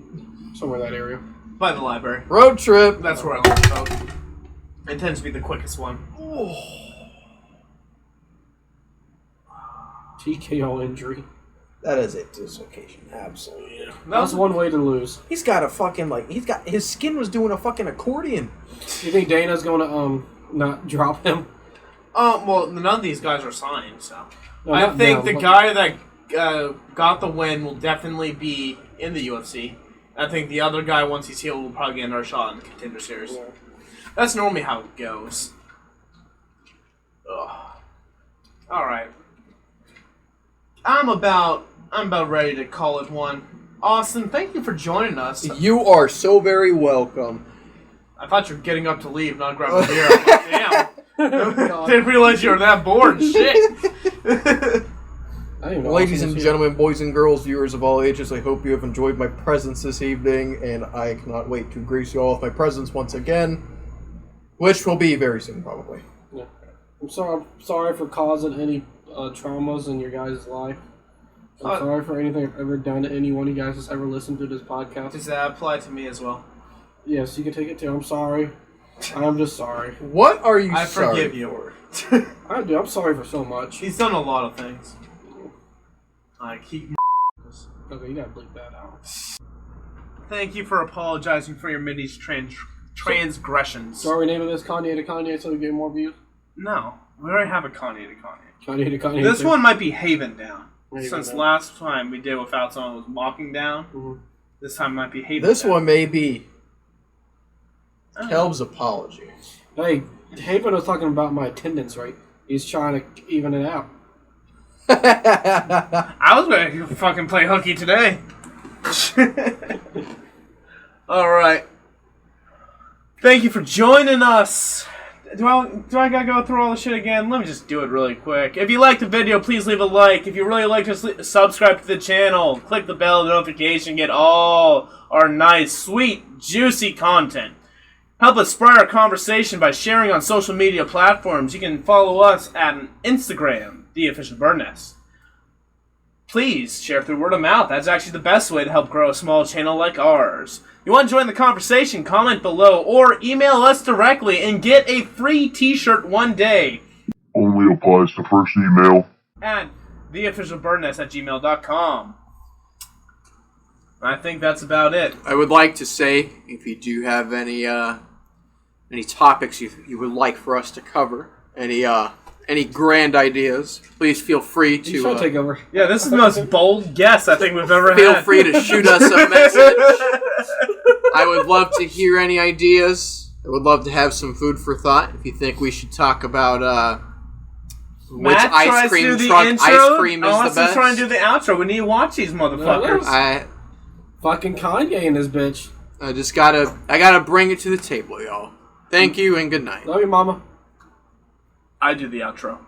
Somewhere in that area. By the library. Road trip. That's where I like to vote. It tends to be the quickest one. TKO injury. That is a dislocation, absolutely. Yeah. That's one way to lose. He's got a fucking, his skin was doing a fucking accordion. You think Dana's going to, not drop him? Well, none of these guys are signed, so. No, I think the guy that got the win will definitely be in the UFC. I think the other guy, once he's healed, will probably get another shot in the Contender Series. Yeah. That's normally how it goes. Ugh. All right. I'm about ready to call it one. Austin, thank you for joining us. You are so very welcome. I thought you were getting up to leave, not grab a beer. I'm like, damn. Didn't realize you were that bored. Shit. Ladies and gentlemen, boys and girls, viewers of all ages, I hope you have enjoyed my presence this evening, and I cannot wait to grace you all with my presence once again, which will be very soon, probably. Yeah. I'm sorry for causing any traumas in your guys' life. I'm sorry for anything I've ever done to anyone you guys has ever listened to this podcast. Does that apply to me as well? Yes, you can take it too. I'm sorry. I'm just sorry. What are you I sorry forgive you. for? I'm sorry for so much. He's done a lot of things. Like, Okay, you gotta bleep that out. Thank you for apologizing for your Minnie's transgressions. So are we naming this Kanye to Kanye so we get more views? No, we already have a Kanye to Kanye. Kanye to Kanye. This one might be Haven Down. Haven Since Down. last time we did without someone was mocking down, this time might be Haven This Down. one may be Oh. Kelb's apology. Hey, Haven was talking about my attendance rate. He's trying to even it out. I was ready to fucking play hooky today. Alright. Thank you for joining us. Do I gotta go through all the shit again? Let me just do it really quick. If you liked the video, please leave a like. If you really like to subscribe to the channel, click the bell notification, get all our nice, sweet, juicy content. Help us spread our conversation by sharing on social media platforms. You can follow us at Instagram, the official Birdnest. Please share through word of mouth. That's actually the best way to help grow a small channel like ours. You want to join the conversation? Comment below or email us directly and get a free t-shirt one day. Only applies to first email. At theofficialbirdnest@gmail.com. I think that's about it. I would like to say, if you do have any topics you would like for us to cover, any grand ideas, please feel free You should take over. Yeah, this is the most bold guest I think we've ever had. feel free to shoot us a message. I would love to hear any ideas. I would love to have some food for thought. If you think we should talk about which Matt ice tries to cream do the truck intro. ice cream is the Austin's best. trying to do the outro. We need to watch these motherfuckers. Fucking Kanye in this bitch. I gotta bring it to the table, y'all. Thank you and good night. Love you, mama. I do the outro.